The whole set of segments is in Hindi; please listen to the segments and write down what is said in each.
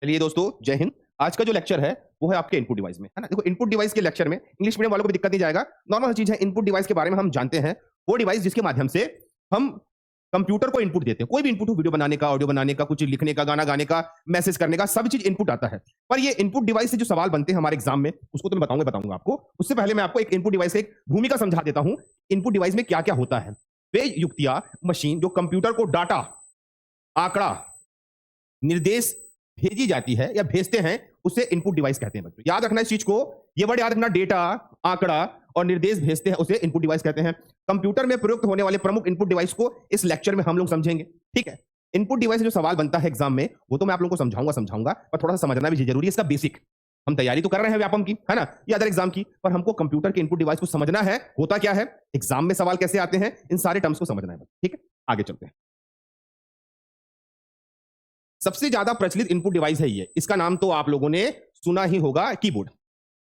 चलिए दोस्तों, जय हिंद। आज का जो लेक्चर है, वो है आपके इनपुट डिवाइस में, है ना? देखो इनपुट डिवाइस के लेक्चर में इंग्लिश मीडियम वालों को भी दिक्कत नहीं जाएगा। नॉर्मल चीज़ है, इनपुट डिवाइस के बारे में हम जानते हैं। वो डिवाइस जिसके माध्यम से हम कंप्यूटर को इनपुट देते हैं। कोई भी इनपुट हो, वीडियो बनाने का, ऑडियो बनाने का, कुछ लिखने का, गाना गाने का, मैसेज करने का, सब चीज़ इनपुट आता है। पर ये इनपुट डिवाइस से जो सवाल बनते हैं हमारे एग्ज़ाम में, उसको तो मैं बताऊँगा आपको। उससे पहले मैं आपको एक इनपुट डिवाइस की एक भूमिका समझा देता हूँ। इनपुट डिवाइस में क्या-क्या होता है। वे युक्तियाँ, मशीन जो कंप्यूटर को डाटा, आंकड़ा, निर्देश भेजी जाती है या भेजते हैं, उसे इनपुट डिवाइस कहते हैं बच्चों। याद रखना इस चीज को, ये वर्ड याद रखना, डेटा, आंकड़ा और निर्देश भेजते हैं, उसे इनपुट डिवाइस कहते हैं। कंप्यूटर में प्रयुक्त होने वाले प्रमुख इनपुट डिवाइस को इस लेक्चर में हम लोग समझेंगे। ठीक है? इनपुट डिवाइस से जो सवाल बनता है एग्जाम में, वो तो मैं आप लोगों को समझाऊंगा, पर थोड़ा सा समझना भी जरूरी है इसका बेसिक। हम तैयारी तो कर रहे हैं व्यापम की, है ना, या अदर एग्जाम की, पर हमको कंप्यूटर के इनपुट डिवाइस को समझना है, होता क्या है, एग्जाम में सवाल कैसे आते हैं, इन सारे टर्म्स को समझना है। ठीक है, आगे चलते हैं। सबसे ज्यादा प्रचलित इनपुट डिवाइस है ये। इसका नाम तो आप लोगों ने सुना ही होगा, कीबोर्ड।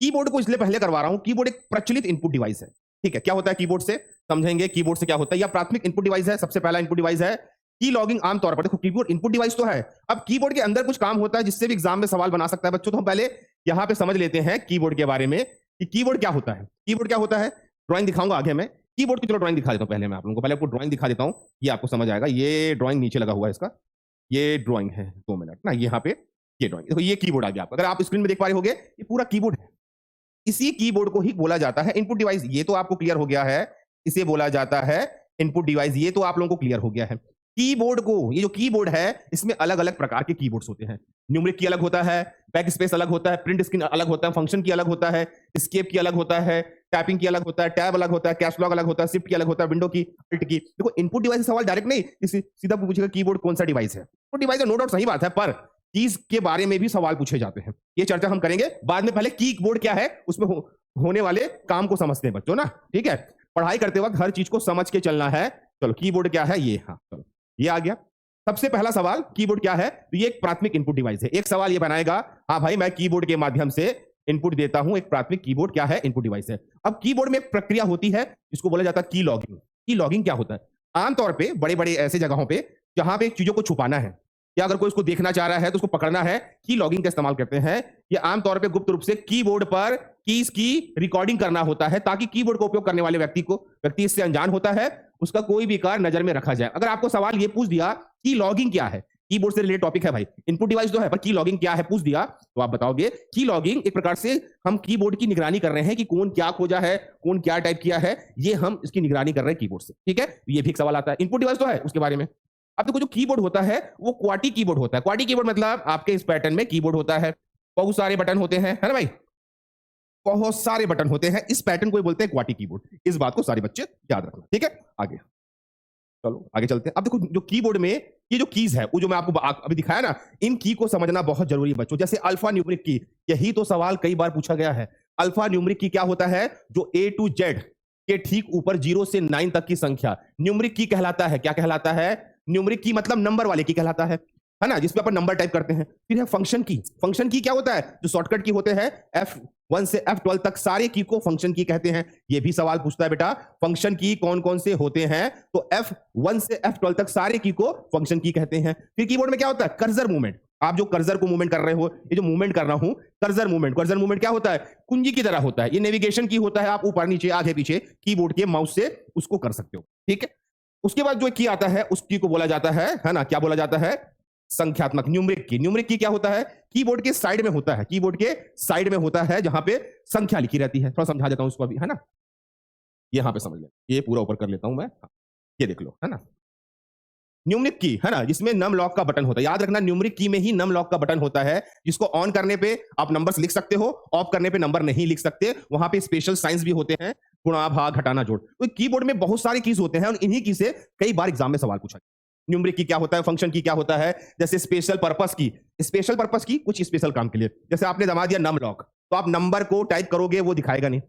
कीबोर्ड को इसलिए पहले करवा रहा हूं, कीबोर्ड एक प्रचलित इनपुट डिवाइस है। ठीक है, क्या होता है कीबोर्ड से, समझेंगे कीबोर्ड से क्या होता है। यह प्राथमिक इनपुट डिवाइस है, सबसे पहला इनपुट डिवाइस है। की लॉगिंग आमतौर पर, देखो कीबोर्ड इनपुट डिवाइस तो है, अब कीबोर्ड के अंदर कुछ काम होता है जिससे भी एग्जाम में सवाल बना सकता है बच्चों। तो हम पहले यहां पे समझ लेते हैं कीबोर्ड के बारे में कि कीबोर्ड क्या होता है। कीबोर्ड क्या होता है, ड्राइंग दिखाऊंगा आगे मैं। कीबोर्ड की चलो ड्राइंग दिखा देता हूं पहले मैं आप लोगों को, पहले आपको ड्राइंग दिखा देता हूं, ये आपको समझ आएगा। ये ड्राइंग नीचे लगा हुआ है इसका, ये ड्राइंग है, 2 मिनट ना, यहाँ पे ये ड्राइंग देखो, ये कीबोर्ड आ गया आपका। अगर आप स्क्रीन में देख पा रहे होगे, ये पूरा कीबोर्ड है। इसी कीबोर्ड को ही बोला जाता है इनपुट डिवाइस। ये तो आपको क्लियर हो गया है, इसे बोला जाता है इनपुट डिवाइस। ये तो आप लोगों को क्लियर हो गया है। कीबोर्ड को, ये जो कीबोर्ड है, इसमें अलग अलग प्रकार के कीबोर्ड्स होते हैं। न्यूमेरिक की अलग होता है, बैक स्पेस अलग होता है, प्रिंट स्क्रीन अलग होता है, फंक्शन की अलग होता है, एस्केप की अलग होता है, टैपिंग की अलग होता है, टैब अलग होता है, कैप्स लॉक अलग होता है, शिफ्ट की अलग होता है, विंडो की, अल्ट की। देखो इनपुट डिवाइस सवाल डायरेक्ट नहीं, सीधा पूछेगा कीबोर्ड कौन सा डिवाइस है। तो डिवाइस नो डाउट सही बात है, पर कीज के बारे में भी सवाल पूछे जाते हैं। ये चर्चा हम करेंगे बाद में। पहले कीबोर्ड क्या है, उसमें होने वाले काम को समझते हैं बच्चों ना। ठीक है, पढ़ाई करते वक्त हर चीज को समझ के चलना है। चलो कीबोर्ड क्या है ये, हाँ चलो ये आ गया। सबसे पहला सवाल, कीबोर्ड क्या है, तो ये एक प्राथमिक इनपुट डिवाइस है। एक सवाल ये बनाएगा, हाँ भाई मैं कीबोर्ड के माध्यम से इनपुट देता हूं, एक प्राथमिक कीबोर्ड क्या है, इनपुट डिवाइस है। अब कीबोर्ड में एक प्रक्रिया होती है जिसको बोला जाता है की लॉगिंग। की लॉगिंग क्या होता है, आमतौर पे बड़े बड़े ऐसे जगहों पे जहां पे चीजों को छुपाना है या अगर कोई उसको देखना चाह रहा है तो उसको पकड़ना है, की लॉगिंग का इस्तेमाल करते हैं। ये आमतौर पे गुप्त रूप से कीबोर्ड पर कीज की रिकॉर्डिंग करना होता है, ताकि कीबोर्ड का उपयोग करने वाले व्यक्ति इससे अनजान होता है, उसका कोई भी कार्य नजर में रखा जाए। अगर आपको सवाल ये पूछ दिया की लॉगिंग क्या है, कीबोर्ड से रिलेटेड टॉपिक है भाई, इनपुट डिवाइस तो है पर की लॉगिंग क्या है पूछ दिया, तो आप बताओगे की लॉगिंग एक प्रकार से हम कीबोर्ड की निगरानी कर रहे हैं कि कौन क्या खोजा है, कौन क्या टाइप किया है, ये हम इसकी निगरानी कर रहे हैं कीबोर्ड से। ठीक है, ये भी एक सवाल आता है। इनपुट डिवाइस तो है उसके बारे में। अब देखो जो कीबोर्ड होता है वो क्वाटी कीबोर्ड होता है। क्वाटी कीबोर्ड मतलब आपके इस पैटर्न में कीबोर्ड होता है, बहुत सारे बटन होते हैं, है ना भाई, बहुत सारे बटन होते हैं। इस पैटर्न को बोलते हैं क्वाटी कीबोर्ड। इस बात को सारे बच्चे याद रखना। ठीक है, आगे चलो आगे चलते हैं। अब देखो जो कीबोर्ड में ये जो कीज है, वो जो मैं आपको अभी दिखाया ना, इन की को समझना बहुत जरूरी है बच्चों। जैसे अल्फा न्यूमेरिक की, यही तो सवाल कई बार पूछा गया है। अल्फा न्यूमेरिक की क्या होता है, जो ए टू जेड के ठीक ऊपर 0 से 9 तक की संख्या न्यूमेरिक की कहलाता है। क्या कहलाता है, न्यूमेरिक की मतलब नंबर वाले की कहलाता है ना, जिसपे अपन नंबर टाइप करते हैं। फिर है फंक्शन की। फंक्शन की क्या होता है, जो शॉर्टकट की होते हैं, F1 से F12 तक सारे की को फंक्शन की कहते हैं। ये भी सवाल पूछता है बेटा, फंक्शन की कौन कौन से होते हैं, तो F1 से F12 तक सारे की को फंक्शन की कहते हैं। फिर कीबोर्ड में क्या होता है, कर्सर मूवमेंट। आप जो कर्सर को मूवमेंट कर रहे हो, ये जो मूवमेंट कर रहा हूं, कर्सर मूवमेंट। कर्सर मूवमेंट क्या होता है, कुंजी की तरह होता है। ये नेविगेशन की होता है, आप ऊपर नीचे आगे पीछे कीबोर्ड के माउस से उसको कर सकते हो। ठीक है, उसके बाद जो की आता है उस की को बोला जाता है ना, क्या बोला जाता है, संख्यात्मक, न्यूमेरिक की। न्यूमेरिक की क्या होता है, कीबोर्ड के साइड में होता है, कीबोर्ड के साइड में होता है जहां पे संख्या लिखी रहती है। थोड़ा समझा देता हूं इसको अभी, है ना, यहां पे समझ लें, ये पूरा ऊपर कर लेता हूं मैं, हाँ, ये देख लो, है ना, न्यूमेरिक की, है ना, जिसमें नम लॉक का बटन होता है। याद रखना न्यूमेरिक की में ही नम लॉक का बटन होता है, जिसको ऑन करने पे आप नंबर्स लिख सकते हो, ऑफ करने पे नंबर नहीं लिख सकते। वहां पे स्पेशल साइंस भी होते हैं, गुणा भाग घटाना जोड़। तो कीबोर्ड में बहुत सारे कीज होते हैं और इन्हीं की से कई बार एग्जाम में सवाल पूछा गया। न्यूमेरिक की क्या होता है, फंक्शन की क्या होता है, जैसे स्पेशल पर्पस की। स्पेशल पर्पस की कुछ स्पेशल काम के लिए, जैसे आपने दबा दिया नम लॉक, तो आप नंबर को टाइप करोगे वो दिखाएगा नहीं।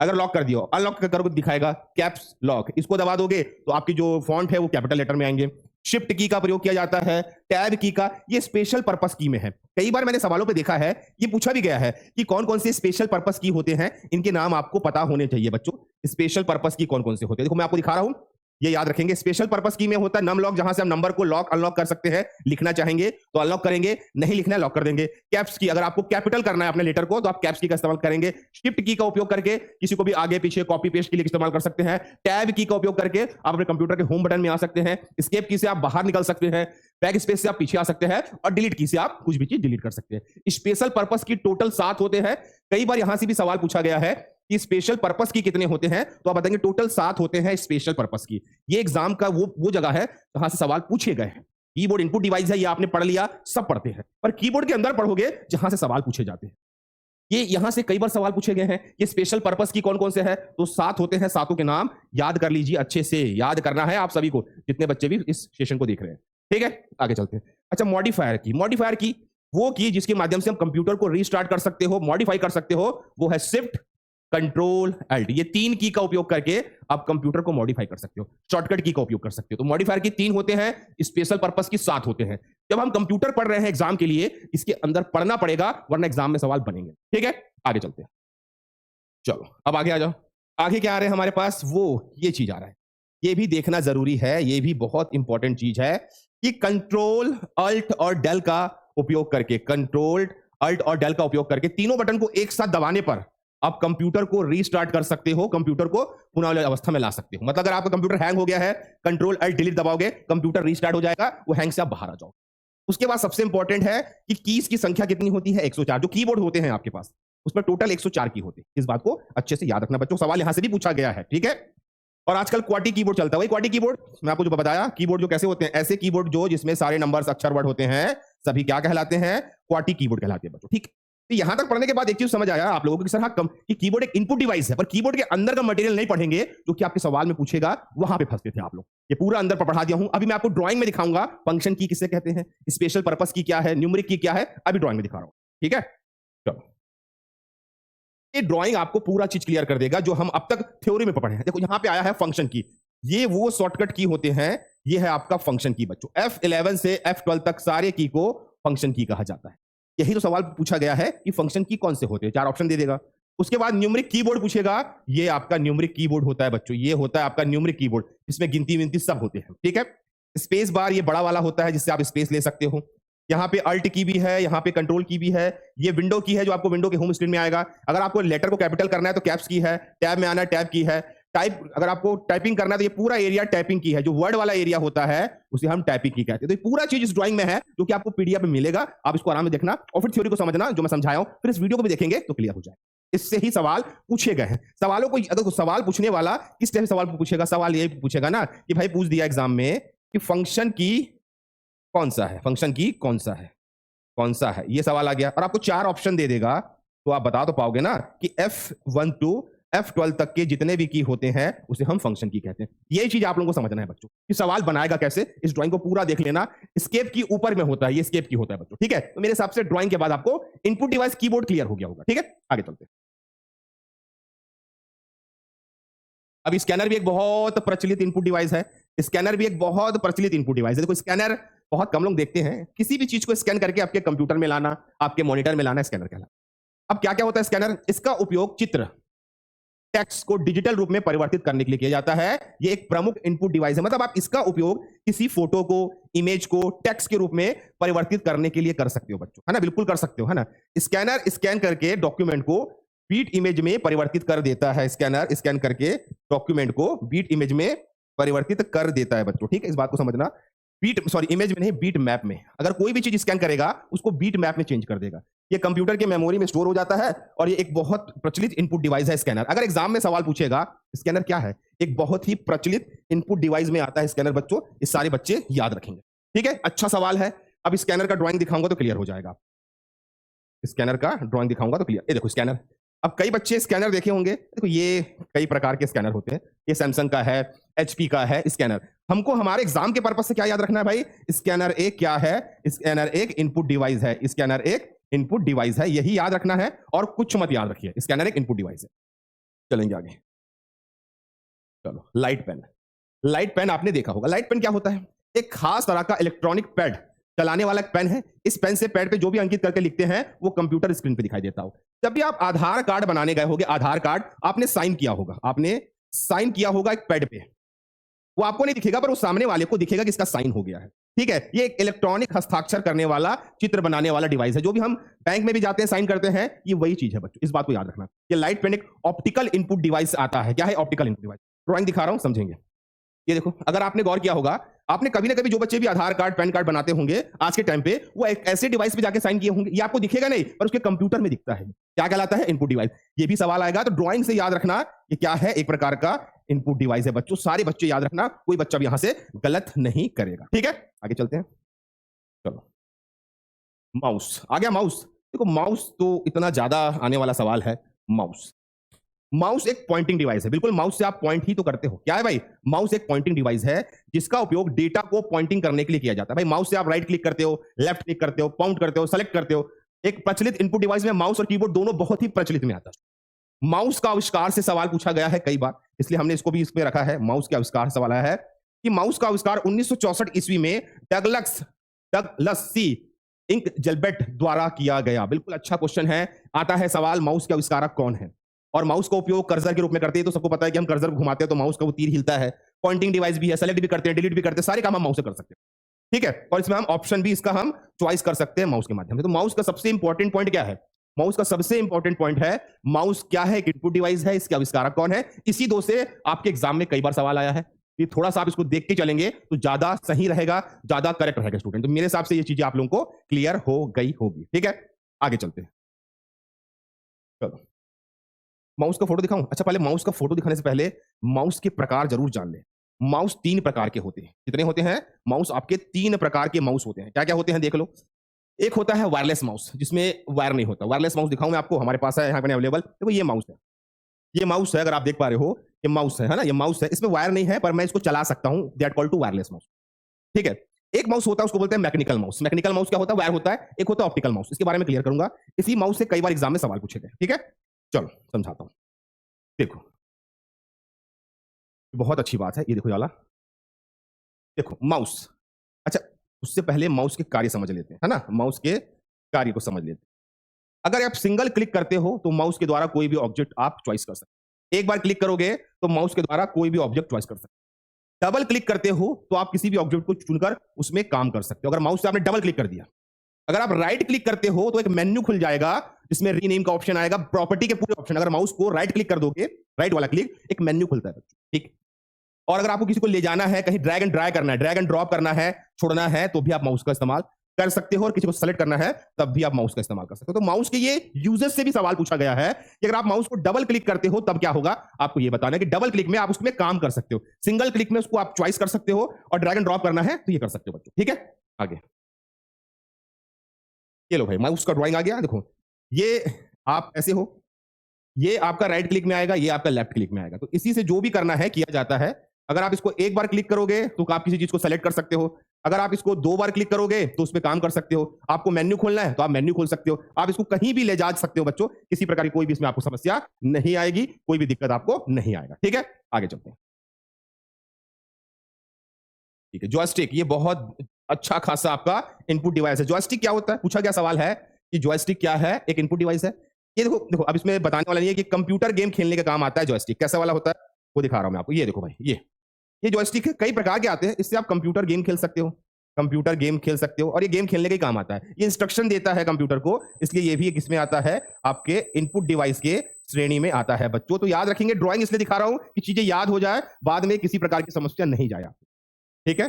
अगर लॉक कर दियो, अनलॉक करोगे दिखाएगा कैप्स लॉक। इसको दबा दोगे तो आपकी जो फॉन्ट है वो कैपिटल लेटर में आएंगे। शिफ्ट की का प्रयोग किया जाता है, टैब की का, ये स्पेशल पर्पस की में है। कई बार मैंने सवालों पे देखा है, ये पूछा भी गया है कि कौन कौन से स्पेशल पर्पस की होते हैं, इनके नाम आपको पता होने चाहिए बच्चों। स्पेशल पर्पस की कौन कौन से होते हैं, देखो मैं आपको दिखा रहा हूं। ये याद रखेंगे। स्पेशल पर्पस की में होता है नम लॉक, जहां से हम नंबर को लॉक अनलॉक कर सकते हैं। लिखना चाहेंगे तो अनलॉक करेंगे, नहीं लिखना है लॉक कर देंगे। कैप्स की, अगर आपको कैपिटल करना है अपने लेटर को तो आप कैप्स की का इस्तेमाल करेंगे। शिफ्ट की का उपयोग करके किसी को भी आगे पीछे कॉपी पेस्ट के लिए इस्तेमाल कर सकते हैं। टैब की का उपयोग करके आप अपने कंप्यूटर के होम बटन में आ सकते हैं। एस्केप की से आप बाहर निकल सकते हैं। बैक स्पेस से आप पीछे आ सकते हैं और डिलीट की से आप कुछ भी चीज डिलीट कर सकते हैं। स्पेशल पर्पस की टोटल 7 होते हैं। कई बार यहां से भी सवाल पूछा गया है कि स्पेशल पर्पस की कितने होते हैं, तो आप बताएंगे टोटल 7 होते हैं स्पेशल पर्पस की। ये एग्जाम का वो जगह है जहां से सवाल पूछे गए हैं। कीबोर्ड इनपुट डिवाइस है, ये आपने पढ़ लिया, सब पढ़ते हैं, पर कीबोर्ड के अंदर पढ़ोगे जहां से सवाल पूछे जाते हैं। ये यहां से कई बार सवाल पूछे गए हैं। ये स्पेशल पर्पस की कौन कौन से है, तो 7 होते हैं। 7 के नाम याद कर लीजिए, अच्छे से याद करना है आप सभी को, जितने बच्चे भी इस सेशन को देख रहे हैं। ठीक है, आगे चलते हैं। अच्छा, मॉडिफायर की वो की जिसके माध्यम से हम कंप्यूटर को रीस्टार्ट कर सकते हो, मॉडिफाई कर सकते हो, वो है शिफ्ट कंट्रोल अल्ट। ये 3 की का उपयोग करके आप कंप्यूटर को मॉडिफाई कर सकते हो। शॉर्टकट की का उपयोग कर सकते हो। तो मॉडिफायर की 3 होते हैं, स्पेशल पर्पस की 7 होते हैं। जब हम कंप्यूटर पढ़ रहे हैं एग्जाम के लिए, इसके अंदर पढ़ना पड़ेगा, वरना एग्जाम में सवाल बनेंगे। ठीक है, आगे चलते हैं। चलो अब आगे आ जाओ। आगे क्या आ रहे हैं हमारे पास, वो ये चीज आ रहा है, ये भी देखना जरूरी है, ये भी बहुत इंपॉर्टेंट चीज है कि कंट्रोल अल्ट और डेल का उपयोग करके, कंट्रोल अल्ट और डेल का उपयोग करके तीनों बटन को एक साथ दबाने पर आप कंप्यूटर को रीस्टार्ट कर सकते हो, कंप्यूटर को पुनः अवस्था में ला सकते हो। मतलब अगर आपका कंप्यूटर हैंग हो गया है, कंट्रोल अल्ट डिलीट दबाओगे, कंप्यूटर रीस्टार्ट हो जाएगा, वो हैंग से आप बाहर आ जाओ। उसके बाद सबसे इंपॉर्टेंट है कि कीज की संख्या कितनी होती है, 104। जो कीबोर्ड होते हैं आपके पास, उसमें टोटल 104 की होती है। इस बात को अच्छे से याद रखना बच्चों, सवाल यहां से भी पूछा गया है। ठीक है, और आजकल क्वाटी कीबोर्ड चलता है। वही क्वाटी कीबोर्ड मैं आपको जो बताया, कीबोर्ड जो कैसे होते हैं, ऐसे कीबोर्ड जो जिसमें सारे नंबर्स अक्षर वर्ड होते हैं, सभी क्या कहलाते हैं, क्वाटी कीबोर्ड कहलाते हैं बच्चों। ठीक, तो यहां तक पढ़ने के बाद एक चीज समझ आया आप लोगों को कि सर हाँ, कि कीबोर्ड एक इनपुट डिवाइस है, पर कीबोर्ड के अंदर का मटेरियल नहीं पढ़ेंगे जो कि आपके सवाल में पूछेगा, वहां पे फंसते थे आप लोग। ये पूरा अंदर पढ़ा दिया हूं। अभी मैं आपको ड्राइंग में दिखाऊंगा फंक्शन की किसे कहते हैं, स्पेशल पर्पस की क्या है, न्यूमेरिक की क्या है, अभी ड्राइंग में दिखा रहा हूं। ठीक है, चलो, ये ड्राइंग आपको पूरा चीज क्लियर कर देगा जो हम अब तक थ्योरी में पढ़े हैं। देखो यहां पे आया है फंक्शन की, ये वो शॉर्टकट की होते हैं, ये है आपका फंक्शन की बच्चों। F11 से F12 तक सारे की को फंक्शन की कहा जाता है। यही तो सवाल पूछा गया है कि फंक्शन की कौन से होते हैं, 4 ऑप्शन दे देगा। उसके बाद न्यूमेरिक कीबोर्ड पूछेगा, ये आपका न्यूमेरिक कीबोर्ड होता है बच्चों, ये होता है आपका न्यूमेरिक कीबोर्ड, इसमें गिनती विनती सब होते हैं। ठीक है, स्पेस बार ये बड़ा वाला होता है जिससे आप स्पेस ले सकते हो। यहाँ पे अल्ट की भी है, यहाँ पे कंट्रोल की भी है। ये विंडो की है जो आपको विंडो के होम स्क्रीन में आएगा। अगर आपको लेटर को कैपिटल करना है तो कैप्स की है, टैब में आना है टैब की है। टाइप, अगर आपको टाइपिंग करना है तो ये पूरा एरिया टाइपिंग की है, जो वर्ड वाला एरिया होता है उसे हम टाइपिंग की कहते हैं। तो ये पूरा चीज इस ड्राइंग में है जो कि आपको पीडीएफ में मिलेगा, आप इसको आराम से देखना और फिर थ्योरी को समझना जो मैं समझाया हूं, फिर इस वीडियो को भी देखेंगे तो क्लियर हो जाए। इससे ही सवाल पूछे गए हैं। सवालों को, अगर सवाल पूछने वाला किस तरह से सवाल पूछेगा, सवाल ये पूछेगा ना कि भाई पूछ दिया एग्जाम में कि फंक्शन की कौन सा है, फंक्शन की कौन सा है, कौन सा है, ये सवाल आ गया और आपको 4 ऑप्शन दे देगा, तो आप बता तो पाओगे ना कि F1 to F12 तक के जितने भी की होते हैं उसे हम फंक्शन की कहते हैं। यही चीज आप लोगों को समझना है बच्चों कि सवाल बनाएगा कैसे। इस ड्राइंग को पूरा देख लेना, स्केप की ऊपर में होता है, ये स्केप की होता है बच्चों। ठीक है, तो मेरे हिसाब से ड्राइंग के बाद आपको इनपुट डिवाइस कीबोर्ड क्लियर हो गया होगा। ठीक है, आगे चलते हैं। अब स्कैनर भी एक बहुत प्रचलित इनपुट डिवाइस है। स्कैनर भी एक बहुत प्रचलित इनपुट डिवाइस है। देखो स्कैनर बहुत कम लोग देखते हैं, किसी भी चीज को स्कैन करके आपके कंप्यूटर में लाना, आपके मॉनिटर में लाना, स्कैनर कहलाता है। अब क्या क्या होता है स्कैनर, इसका उपयोग चित्र, टेक्स्ट को डिजिटल रूप में परिवर्तित करने के लिए किया जाता है। ये एक प्रमुख इनपुट डिवाइस है, मतलब आप इसका उपयोग किसी फोटो को, इमेज को टेक्स्ट के रूप में परिवर्तित करने के लिए कर सकते हो बच्चों, है ना, बिल्कुल कर सकते हो, है ना। स्कैनर स्कैन करके डॉक्यूमेंट को बीट इमेज में परिवर्तित कर देता है। स्कैनर स्कैन करके डॉक्यूमेंट को बीट इमेज में परिवर्तित कर देता है बच्चों। ठीक है, इस बात को समझना, इमेज में नहीं, बीट मैप में। अगर कोई भी चीज स्कैन करेगा उसको बीट मैप में चेंज कर देगा। ये कंप्यूटर के मेमोरी में स्टोर हो जाता है और ये एक बहुत प्रचलित इनपुट डिवाइस है स्कैनर। अगर एग्जाम में सवाल पूछेगा स्कैनर क्या है, एक बहुत ही प्रचलित इनपुट डिवाइस में आता है स्कैनर बच्चों, इस सारे बच्चे याद रखेंगे। ठीक है, अच्छा सवाल है। अब स्कैनर का ड्राइंग दिखाऊंगा तो क्लियर हो जाएगा। स्कैनर का ड्राइंग दिखाऊंगा तो क्लियर, ये देखो स्कैनर। अब कई बच्चे स्कैनर देखे होंगे, देखो ये कई प्रकार के स्कैनर होते हैं, ये सैमसंग का है, एचपी का है स्कैनर। हमको हमारे एग्जाम के पर्पस से क्या याद रखना है भाई, स्कैनर एक क्या है, स्कैनर एक इनपुट डिवाइस है, स्कैनर एक इनपुट डिवाइस है, यही याद रखना है और कुछ मत याद रखिए, स्कैनर एक इनपुट डिवाइस है। चलेंगे आगे, चलो लाइट पेन। लाइट पेन आपने देखा होगा। लाइट पेन क्या होता है, एक खास तरह का इलेक्ट्रॉनिक पैड चलाने वाला पेन है। इस पेन से पैड पे जो भी अंकित करके लिखते हैं वो कंप्यूटर स्क्रीन पे दिखाई देता हो। जब भी आप आधार कार्ड बनाने गए होगे, आधार कार्ड आपने साइन किया होगा, आपने साइन किया होगा एक पैड पे, वो आपको नहीं दिखेगा पर वो सामने वाले को दिखेगा कि इसका साइन हो गया है। ठीक है, ये एक इलेक्ट्रॉनिक हस्ताक्षर करने वाला, चित्र बनाने वाला डिवाइस है। जो भी हम बैंक में भी जाते हैं साइन करते हैं, ये वही चीज है बच्चों, इस बात को याद रखना। ये लाइट पेन एक ऑप्टिकल इनपुट डिवाइस आता है। क्या है ऑप्टिकल इनपुट डिवाइस? ड्राइंग दिखा रहा हूं, समझेंगे। ये देखो, अगर आपने गौर किया होगा, आपने कभी ना कभी, जो बच्चे भी आधार कार्ड पैन कार्ड बनाते होंगे आज के टाइम पे, वो एक ऐसे डिवाइस पे जाके साइन किए होंगे। ये आपको दिखेगा नहीं पर उसके कंप्यूटर में दिखता है। क्या कहलाता है? Input device. ये भी सवाल आएगा तो ड्राइंग से याद रखना ये क्या है, एक प्रकार का इनपुट डिवाइस है बच्चों। सारे बच्चे याद रखना, कोई बच्चा भी यहां से गलत नहीं करेगा। ठीक है, आगे चलते हैं। चलो, माउस आ गया। माउस देखो, माउस तो इतना ज्यादा आने वाला सवाल है। माउस माउस एक पॉइंटिंग डिवाइस है। बिल्कुल, माउस से आप पॉइंट ही तो करते हो। क्या है भाई? माउस एक पॉइंटिंग डिवाइस है जिसका उपयोग डेटा को पॉइंटिंग करने के लिए किया जाता है। भाई, माउस से आप राइट क्लिक करते हो, लेफ्ट क्लिक करते हो, पॉइंट करते हो, सेलेक्ट करते हो। एक प्रचलित इनपुट डिवाइस में माउस और कीबोर्ड दोनों बहुत ही प्रचलित में आता है। माउस का आविष्कार से सवाल पूछा गया है कई बार, इसलिए हमने इसको भी इसमें रखा है। माउस के आविष्कार सवाल आया है कि माउस का आविष्कार 1964 ईस्वी में डगलस सी इंक जेलबेट द्वारा किया गया। बिल्कुल अच्छा क्वेश्चन है। आता है सवाल, माउस के आविष्कारक कौन है? और माउस का उपयोग कर्सर के रूप में करते हैं। तो सबको पता है कि हम कर्सर को घुमाते हैं तो माउस का वो तीर हिलता है। पॉइंटिंग डिवाइस भी है, सेलेक्ट भी करते हैं, डिलीट भी करते हैं, सारे काम हम माउस से कर सकते हैं। ठीक है, और इसमें हम ऑप्शन भी इसका हम चॉइस कर सकते हैं माउस के माध्यम से। तो माउस का सबसे इंपॉर्टेंट पॉइंट क्या है? माउस का सबसे इंपॉर्टेंट पॉइंट है, माउस क्या है? एक इनपुट डिवाइस है। इसके आविष्कारक कौन है? इसी दो से आपके एग्जाम में कई बार सवाल आया है। ये थोड़ा सा आप इसको देख के चलेंगे तो ज्यादा सही रहेगा, ज्यादा करेक्ट रहेगा स्टूडेंट। तो मेरे हिसाब से ये चीजें आप लोगों को क्लियर हो गई होगी। ठीक है, आगे चलते हैं। चलो, माउस का फोटो दिखाऊं? अच्छा, पहले माउस का फोटो दिखाने से पहले माउस के प्रकार जरूर जान लें। माउस 3 प्रकार के होते हैं। कितने होते हैं? माउस आपके 3 प्रकार के माउस होते हैं। क्या क्या होते हैं देख लो। एक होता है वायरलेस माउस, जिसमें वायर नहीं होता। वायरलेस माउस दिखाऊं मैं आपको, हमारे पास है यहाँ पर अवेलेबल। देखो, ये माउस है। ये माउस है, अगर आप देख पा रहे हो, ये माउस है ना? ये माउस है, इसमें वायर नहीं है पर मैं इसको चला सकता हूं। That called to wireless mouse. ठीक है, एक माउस होता है, उसको बोलते हैं मैकेनिकल माउस। मैकेनिकल माउस क्या होता है? वायर होता है। एक होता है ऑप्टिकल माउस, इसके बारे में क्लियर करूंगा। इसी माउस से कई बार एग्जाम में सवाल पूछे गए। ठीक है, चलो समझाता हूं। देखो, बहुत अच्छी बात है। ये देखो, वाला देखो माउस। अच्छा, उससे पहले माउस के कार्य समझ लेते हैं, है ना? माउस के कार्य को समझ लेते हैं। अगर आप सिंगल क्लिक करते हो तो माउस के द्वारा कोई भी ऑब्जेक्ट आप चॉइस कर सकते हैं। एक बार क्लिक करोगे तो माउस के द्वारा कोई भी ऑब्जेक्ट चॉइस कर सकते हैं। डबल क्लिक करते हो तो आप किसी भी ऑब्जेक्ट को चुनकर उसमें काम कर सकते हो। अगर माउस से आपने डबल क्लिक कर दिया, अगर आप राइट क्लिक करते हो तो एक मेन्यू खुल जाएगा जिसमें रीनेम का ऑप्शन आएगा, प्रॉपर्टी के पूरे ऑप्शन। अगर माउस को राइट क्लिक कर दोगे, राइट वाला क्लिक, एक मेन्यू खुलता है बच्चों। ठीक, और अगर आपको किसी को ले जाना है, कहीं ड्रैग एंड ड्रैग करना है, ड्रैग एंड ड्रॉप करना है, छोड़ना है, तो भी आप माउस का इस्तेमाल कर सकते हो। और किसी को सेलेक्ट करना है तब भी आप माउस का इस्तेमाल कर सकते हो। तो माउस के ये यूजेस से भी सवाल पूछा गया है कि अगर आप माउस को डबल क्लिक करते हो तब क्या होगा। आपको ये बताना है कि डबल क्लिक में आप उसमें काम कर सकते हो, सिंगल क्लिक में उसको आप चॉइस कर सकते हो, और ड्रैग एंड ड्रॉप करना है तो ये कर सकते हो बच्चों। ठीक है, आगे ये लो भाई, माउस का ड्राइंग आ गया। देखो, ये आप ऐसे हो, ये आपका राइट क्लिक में आएगा, ये आपका लेफ्ट क्लिक में आएगा। तो इसी से जो भी करना है किया जाता है। अगर आप इसको एक बार क्लिक करोगे तो आप किसी चीज को सेलेक्ट कर सकते हो। अगर आप इसको 2 बार क्लिक करोगे तो उस पर काम कर सकते हो। आपको मेन्यू खोलना है तो आप मेन्यू खोल सकते हो। आप इसको कहीं भी ले जा सकते हो बच्चों। किसी प्रकार की कोई भी इसमें आपको समस्या नहीं आएगी, कोई भी दिक्कत आपको नहीं आएगा। ठीक है, आगे चलते हैं। ठीक है, जॉयस्टिक, ये बहुत अच्छा खासा आपका इनपुट डिवाइस है। जॉयस्टिक क्या होता है? पूछा गया सवाल है कि जॉयस्टिक क्या है? एक इनपुट डिवाइस है। ये देखो देखो, अब इसमें बताने वाला नहीं है कि कंप्यूटर गेम खेलने का काम आता है जॉयस्टिक। कैसा वाला होता है वो दिखा रहा हूं मैं आपको। ये देखो भाई, ये जॉयस्टिक है, कई प्रकार के आते हैं। इससे आप कंप्यूटर गेम खेल सकते हो, कंप्यूटर गेम खेल सकते हो, और ये गेम खेलने के ही काम आता है। ये इंस्ट्रक्शन देता है कंप्यूटर को, इसलिए ये भी किसमें आता है? आपके इनपुट डिवाइस के श्रेणी में आता है बच्चों। तो याद रखेंगे, ड्राइंग इसलिए दिखा रहा हूं कि चीजें याद हो जाए, बाद में किसी प्रकार की समस्या नहीं जाए आपको। ठीक है,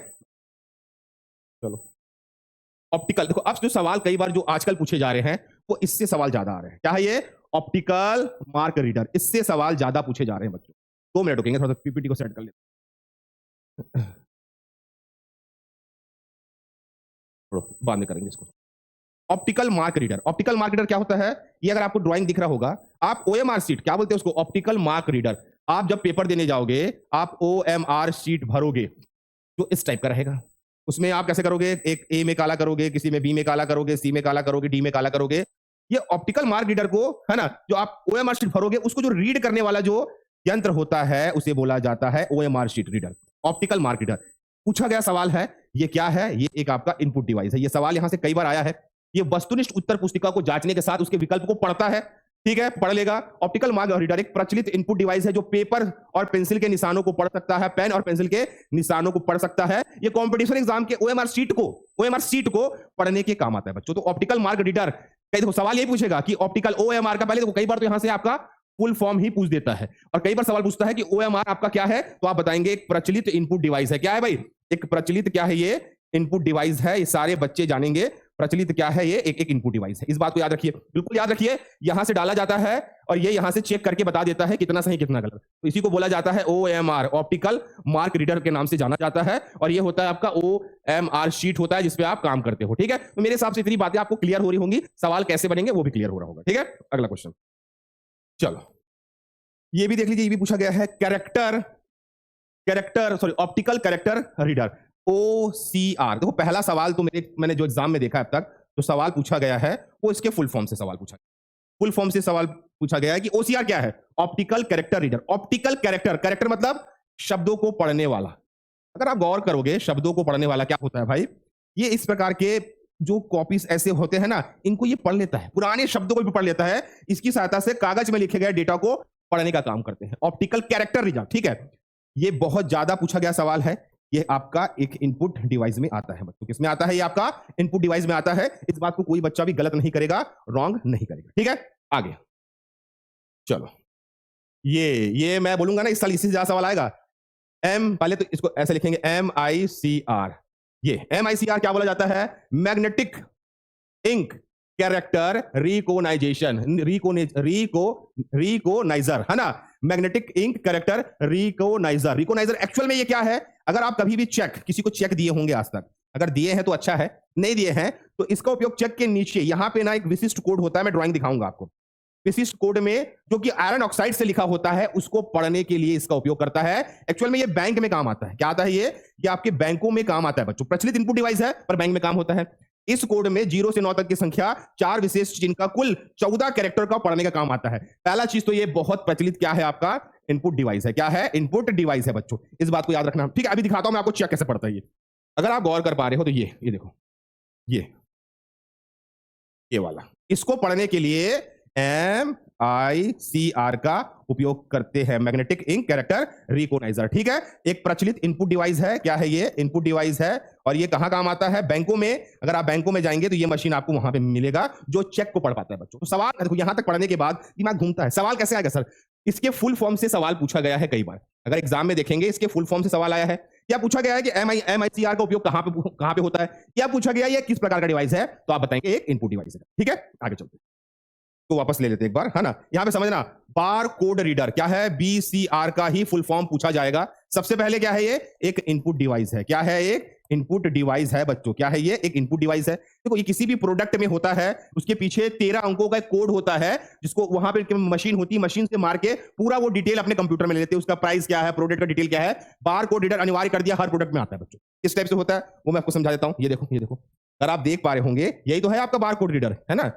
चलो ऑप्टिकल। देखो, अब जो सवाल कई बार जो आजकल पूछे जा रहे हैं वो इससे सवाल ज्यादा आ रहे हैं। क्या है ये? Optical mark reader. इससे सवाल ज्यादा पूछे जा रहे हैं बच्चों। 2 मिनट रुकेंगे, थोड़ा सा पीपीटी को सेट कर लेते हैं, बाद में करेंगे इसको। Optical mark reader. Optical mark reader क्या होता है? ये अगर आपको ड्राइंग दिख रहा होगा, आप ओएमआर शीट, क्या बोलते हैं उसको? Optical mark reader. आप जब पेपर देने जाओगे, आप ओएमआर शीट भरोगे जो इस टाइप का रहेगा। उसमें आप कैसे करोगे? एक ए में काला करोगे, किसी में बी में काला करोगे, सी में काला करोगे, डी में काला करोगे। ये ऑप्टिकल मार्क रीडर को, है ना, जो आप ओएमआर शीट भरोगे उसको जो रीड करने वाला जो यंत्र होता है उसे बोला जाता है OMR sheet reader, optical mark reader. पूछा गया सवाल है, ये क्या है? ये एक आपका इनपुट डिवाइस है। ये सवाल यहां से कई बार आया है। ये वस्तुनिष्ठ उत्तर पुस्तिका को जांचने के साथ उसके विकल्प को पढ़ता है, ठीक है, पढ़ लेगा। ऑप्टिकल मार्क रीडर एक प्रचलित इनपुट डिवाइस है जो पेपर और पेंसिल के निशानों को पढ़ सकता है, पेन और पेंसिल के निशानों को पढ़ सकता है। ये कंपटीशन एग्जाम के ओएमआर सीट को पढ़ने के काम आता है बच्चों। तो ऑप्टिकल मार्क रीडर, कई देखो सवाल यही पूछेगा कि ऑप्टिकल ओएमआर का, पहले देखो कई बार तो यहां से आपका फुल फॉर्म ही पूछ देता है, और कई बार सवाल पूछता है कि ओएमआर आपका क्या है, तो आप बताएंगे एक प्रचलित इनपुट डिवाइस है। क्या है भाई? एक प्रचलित क्या है? ये इनपुट डिवाइस है। ये सारे बच्चे जानेंगे प्रचलित क्या है। ये एक इनपुट डिवाइस है। इस बात को याद रखिए, बिल्कुल याद रखिए। यहां से डाला जाता है और ये यहां से चेक करके बता देता है कितना सही कितना गलत। तो इसी को बोला जाता है ओएमआर, ऑप्टिकल मार्क रीडर के नाम से जाना जाता है। और ये होता है आपका ओएमआर शीट होता है जिसपे आप काम करते हो। ठीक है, तो मेरे हिसाब से इतनी बातें आपको क्लियर हो रही होंगी। सवाल कैसे बनेंगे वो भी क्लियर हो रहा होगा। ठीक है, अगला क्वेश्चन चलो, ये भी देख लीजिए। ये भी पूछा गया है ऑप्टिकल कैरेक्टर रीडर, OCR। देखो पहला सवाल तो मैंने जो एग्जाम में देखा अब तक जो सवाल पूछा गया है वो इसके फुल फॉर्म से सवाल पूछा गया। फुल फॉर्म से सवाल पूछा गया है कि OCR क्या है? Optical character reader. Optical character मतलब शब्दों को पढ़ने वाला। अगर आप गौर करोगे शब्दों को पढ़ने वाला क्या होता है भाई, ये इस प्रकार के जो कॉपीज ऐसे होते हैं ना, इनको ये पढ़ लेता है, पुराने शब्दों को भी पढ़ लेता है। इसकी सहायता से कागज में लिखे गए डेटा को पढ़ने का काम करते हैं ऑप्टिकल कैरेक्टर रीडर। ठीक है, ये बहुत ज्यादा पूछा गया सवाल है। ये आपका एक इनपुट डिवाइस में आता है बच्चों। किसमें आता है? ये आपका इनपुट डिवाइस में आता है। इस बात को कोई बच्चा भी गलत नहीं करेगा, रॉन्ग नहीं करेगा। ठीक है, आगे चलो। ये मैं बोलूंगा ना, इस साल इससे ज्यादा सवाल आएगा। पहले तो इसको ऐसे लिखेंगे MICR। ये MICR क्या बोला जाता है? मैग्नेटिक इंक कैरेक्टर रिकोनाइजेशन, रिकोनाइजर है ना। मैग्नेटिक इंक कैरेक्टर रिकोनाइजर एक्चुअल में ये क्या है? अगर आप कभी भी किसी को चेक दिए होंगे आज तक, अगर दिए हैं तो अच्छा है, नहीं दिए हैं तो इसका उपयोग चेक के नीचे यहां पे ना एक विशिष्ट कोड होता है, मैं ड्राइंग दिखाऊंगा आपको। विशिष्ट कोड में जो कि आयरन ऑक्साइड से लिखा होता है, उसको पढ़ने के लिए इसका उपयोग करता है। एक्चुअल में ये बैंक में काम आता है। क्या आता है? ये आपके बैंकों में काम आता है बच्चों। प्रचलित इनपुट डिवाइस है पर बैंक में काम होता है। इस कोड में 0 से 9 तक की संख्या 4 विशेष चिन्ह का कुल 14 कैरेक्टर का पढ़ने का काम आता है। पहला चीज तो ये बहुत प्रचलित क्या है? आपका इनपुट डिवाइस है। क्या है? इनपुट डिवाइस है बच्चों। इस बात को याद रखना। ठीक है, अभी दिखाता हूं मैं आपको चेक कैसे पढ़ता है ये। अगर आप गौर कर पा रहे हो तो ये देखो, ये वाला, इसको पढ़ने के लिए MICR का उपयोग करते हैं, मैग्नेटिक इंक कैरेक्टर रिकोनाइजर। ठीक है, एक प्रचलित इनपुट डिवाइस है। क्या है? ये इनपुट डिवाइस है और ये कहां काम आता है? बैंकों में। अगर आप बैंकों में जाएंगे तो ये मशीन आपको वहां पे मिलेगा जो चेक को पढ़ पाता है बच्चों। तो सवाल देखो, यहां तक पढ़ने के बाद दिमाग घूमता है, सवाल कैसे आएगा सर? इसके फुल फॉर्म से सवाल पूछा गया है कई बार। अगर एग्जाम में देखेंगे इसके फुल फॉर्म से सवाल आया है। क्या पूछा गया है कि MICR का उपयोग कहां पे होता है? क्या पूछा गया ये किस प्रकार का डिवाइस है? तो आप बताएंगे एक इनपुट डिवाइस है। ठीक है, आगे चलते हैं। तो वापस ले लेते एक बार, है ना। यहां पे समझना, बार कोड रीडर क्या है? BCR का ही फुल फॉर्म पूछा जाएगा। सबसे पहले क्या है? ये एक इनपुट डिवाइस है। क्या है? एक इनपुट डिवाइस है बच्चों। क्या है? ये एक इनपुट डिवाइस है। देखो ये किसी भी प्रोडक्ट में होता है, उसके पीछे 13 अंकों का एक कोड होता है जिसको वहां पे मशीन होती है, मशीन से मार के पूरा वो डिटेल अपने कंप्यूटर में ले लेते हैं। उसका प्राइस क्या है, प्रोडक्ट का डिटेल क्या है, बार कोड रीडर अनिवार्य कर दिया, हर प्रोडक्ट में आता है बच्चों। किस टाइप से होता है वो मैं आपको समझा देता हूं। ये देखो, अगर आप देख पा रहे होंगे, यही तो है आपका बार कोड रीडर, है ना।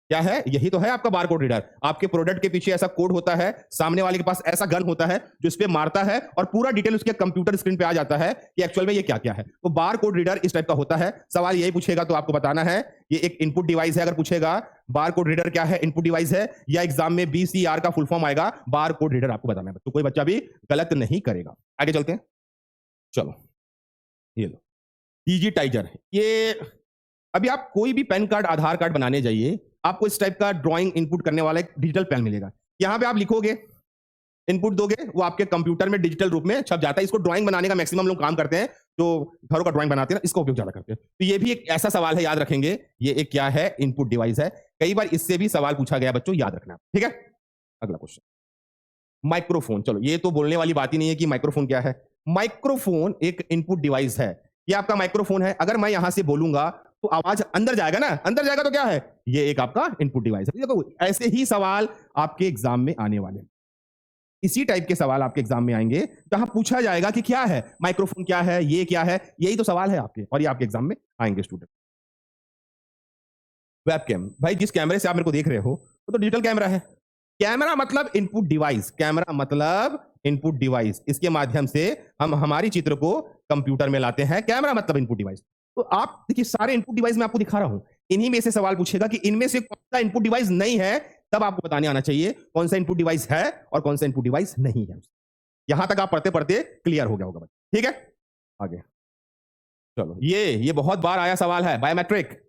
क्या है? यही तो है आपका बारकोड रीडर। आपके प्रोडक्ट के पीछे ऐसा कोड होता है, सामने वाले के पास ऐसा गन होता है जो इस पे मारता है और पूरा डिटेल उसके कंप्यूटर स्क्रीन पे आ जाता है कि एक्चुअल में ये क्या क्या है। तो बारकोड रीडर इस टाइप का होता है। सवाल यही पूछेगा तो आपको बताना है ये एक इनपुट डिवाइस है। अगर पूछेगा बारकोड रीडर क्या है, इनपुट डिवाइस है, या एग्जाम में BCR का फुल फॉर्म आएगा, बारकोड रीडर आपको बताना है। तो कोई बच्चा भी गलत नहीं करेगा। आगे चलते हैं, चलो। ये लो डिजिटाइजर। ये अभी आप कोई भी पैन कार्ड, आधार कार्ड बनाने जाइए, आपको इस टाइप का ड्राइंग इनपुट करने वाला एक डिजिटल पेन मिलेगा। यहां पे आप लिखोगे, इनपुट दोगे, वो आपके कंप्यूटर में डिजिटल रूप में छप जाता है। इसको ड्राइंग बनाने का मैक्सिमम लोग काम करते हैं, जो घरों का ड्राइंग बनाते हैं इसका उपयोग ज्यादा करते हैं। तो ये भी एक ऐसा सवाल है, याद रखेंगे। ये एक क्या है? इनपुट डिवाइस है। कई बार इससे भी सवाल पूछा गया बच्चों, याद रखना। ठीक है, अगला क्वेश्चन, माइक्रोफोन। चलो, ये तो बोलने वाली बात ही नहीं है कि माइक्रोफोन क्या है। माइक्रोफोन एक इनपुट डिवाइस है। ये आपका माइक्रोफोन है। अगर मैं यहां से बोलूंगा तो आवाज अंदर जाएगा ना, अंदर जाएगा तो क्या है? ये एक आपका इनपुट डिवाइस है। देखो ऐसे ही सवाल आपके एग्जाम में आने वाले हैं। इसी टाइप के सवाल आपके एग्जाम में आएंगे जहां पूछा जाएगा कि क्या है माइक्रोफोन, क्या है, ये क्या है। यही तो सवाल है आपके, और ये आपके एग्जाम में आएंगे स्टूडेंट। वेबकैम, भाई जिस कैमरे से आप मेरे को देख रहे हो वो तो डिजिटल कैमरा है। कैमरा मतलब इनपुट डिवाइस, कैमरा मतलब इनपुट डिवाइस। इसके माध्यम से हम हमारी चित्र को कंप्यूटर में लाते हैं। कैमरा मतलब इनपुट डिवाइस। तो आप देखिए, सारे इनपुट डिवाइस मैं आपको दिखा रहा हूं, इन्हीं में से सवाल पूछेगा कि इनमें से कौन सा इनपुट डिवाइस नहीं है तब आपको बताने आना चाहिए कौन सा इनपुट डिवाइस है और कौन सा इनपुट डिवाइस नहीं है। यहां तक आप पढ़ते पढ़ते क्लियर हो गया होगा बच्चे। ठीक है, आगे चलो। ये बहुत बार आया सवाल है, बायोमेट्रिक।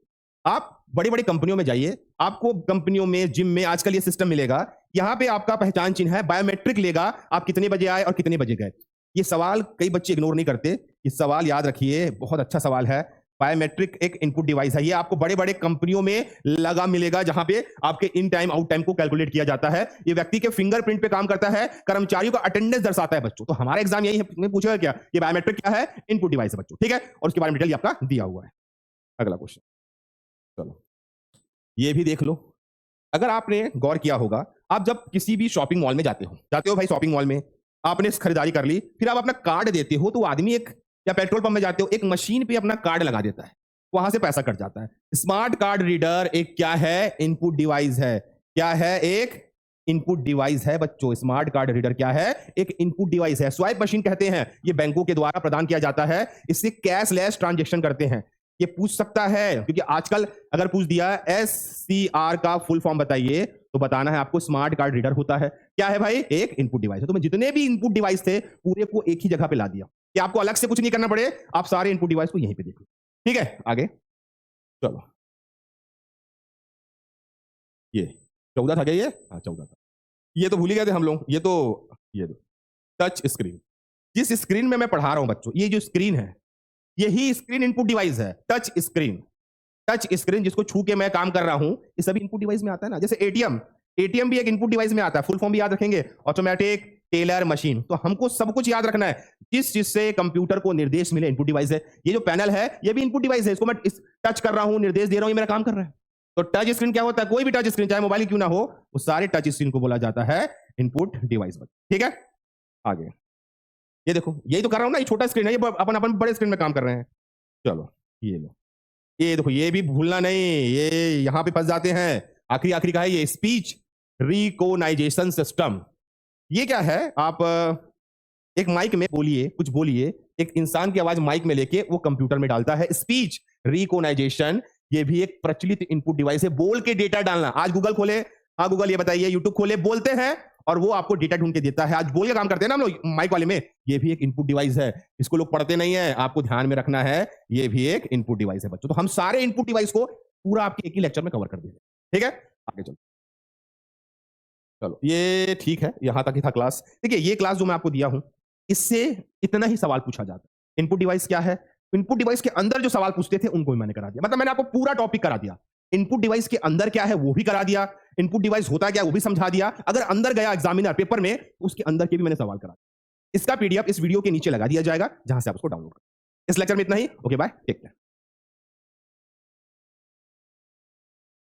आप बड़ी बड़ी कंपनियों में जाइए, आपको कंपनियों में, जिम में आजकल ये सिस्टम मिलेगा, यहां पे आपका पहचान चिन्ह है, बायोमेट्रिक लेगा, आप कितने बजे आए और कितने बजे गए। ये सवाल कई बच्चे इग्नोर नहीं करते, इस सवाल याद रखिए, बहुत अच्छा सवाल है। बायोमेट्रिक एक इनपुट डिवाइस है, ये आपको बड़े बड़े कंपनियों में लगा मिलेगा, जहां पे आपके इन टाइम आउट टाइम को कैलकुलेट किया जाता है। ये व्यक्ति के फिंगरप्रिंट पे काम करता है, कर्मचारियों का अटेंडेंस दर्शाता है बच्चों। तो हमारा एग्जाम यही है, पूछेगा क्या, ये बायोमेट्रिक क्या है, इनपुट डिवाइस है बच्चों। ठीक है, और उसके बारे में डिटेल आपका दिया हुआ है। अगला क्वेश्चन, चलो ये भी देख लो। अगर आपने गौर किया होगा, आप जब किसी भी शॉपिंग मॉल में जाते हो भाई, शॉपिंग मॉल में आपने खरीदारी कर ली, फिर आप अपना कार्ड देते हो, तो आदमी एक, या पेट्रोल पंप में जाते हो, एक मशीन पे अपना कार्ड लगा देता है, वहां से पैसा कट जाता है। स्मार्ट कार्ड रीडर एक क्या है, इनपुट डिवाइस है। क्या है, एक इनपुट डिवाइस है बच्चों। स्मार्ट कार्ड रीडर क्या है, एक इनपुट डिवाइस है। स्वाइप मशीन कहते हैं, ये बैंकों के द्वारा प्रदान किया जाता है, इससे कैशलेस ट्रांजेक्शन करते हैं। ये पूछ सकता है, क्योंकि आजकल अगर पूछ दिया SCR का फुल फॉर्म बताइए, तो बताना है आपको स्मार्ट कार्ड रीडर होता है। क्या है भाई, एक इनपुट डिवाइस है। तो मैं जितने भी इनपुट डिवाइस थे पूरे को एक ही जगह पे ला दिया, कि आपको अलग से कुछ नहीं करना पड़े, आप सारे इनपुट डिवाइस को यहीं पे देख लो। ठीक है, आगे चलो। ये 14 था क्या, ये हाँ 14 था। ये तो भूल ही गए थे हम लोग। ये तो ये टच स्क्रीन, जिस स्क्रीन में मैं पढ़ा रहा हूं बच्चों, ये जो स्क्रीन है, यही स्क्रीन इनपुट डिवाइस है। टच स्क्रीन, टच स्क्रीन जिसको छू के मैं काम कर रहा हूं, ये सभी इनपुट डिवाइस में आता है ना। जैसे एटीएम भी एक इनपुट डिवाइस में आता है, फुल फॉर्म भी याद रखेंगे, ऑटोमेटिक टेलर मशीन। तो हमको सब कुछ याद रखना है, जिस चीज से कंप्यूटर को निर्देश मिले, इनपुट डिवाइस है। ये जो पैनल है, ये भी इनपुट डिवाइस है, इसको मैं टच कर रहा हूं, निर्देश दे रहा हूं, ये मेरा काम कर रहा है। तो टच स्क्रीन क्या होता है, कोई भी टच स्क्रीन, चाहे मोबाइल क्यों ना हो, वो सारे टच स्क्रीन को बोला जाता है इनपुट डिवाइस। ठीक है, आगे ये देखो, यही तो कर रहा हूं ना, ये छोटा स्क्रीन है, ये अपन अपन बड़े स्क्रीन में काम कर रहे हैं। चलो ये लो, ये देखो, ये भी भूलना नहीं, ये यहां पे फंस जाते हैं। आखिरी का है ये स्पीच रिकॉग्निशन सिस्टम। ये क्या है, आप एक माइक में बोलिए, कुछ बोलिए, एक इंसान की आवाज माइक में लेके वो कंप्यूटर में डालता है। स्पीच रिकॉग्निशन, ये भी एक प्रचलित इनपुट डिवाइस है। बोल के डेटा डालना, आज गूगल खोले, हाँ गूगल ये बताइए, यूट्यूब खोले, बोलते हैं और वो आपको डेटा ढूंढ के देता है। आज बोल के काम करते हैं ना हम लोग माइक वाले में, ये भी एक इनपुट डिवाइस है। इसको लोग पढ़ते नहीं है, आपको ध्यान में रखना है, ये भी एक इनपुट डिवाइस है बच्चों। तो हम सारे इनपुट डिवाइस को पूरा आपके एक ही लेक्चर में कवर कर देंगे। ठीक है, आगे चलो। चलो ये ठीक है, यहां तक ही था क्लास। देखिए ये क्लास जो मैं आपको दिया हूं, इससे इतना ही सवाल पूछा जाता है। इनपुट डिवाइस क्या है, इनपुट डिवाइस के अंदर जो सवाल पूछते थे उनको भी मैंने करा दिया, मतलब मैंने आपको पूरा टॉपिक करा दिया। इनपुट डिवाइस के अंदर क्या है वो भी करा दिया, इनपुट डिवाइस होता क्या वो भी समझा दिया। अगर अंदर गया एग्जामिनर पेपर में, उसके अंदर के भी मैंने सवाल करा दिया। इसका PDF इस वीडियो के नीचे लगा दिया जाएगा, जहां से आप उसको डाउनलोड करें। इस लेक्चर में इतना ही। Okay bye, take care.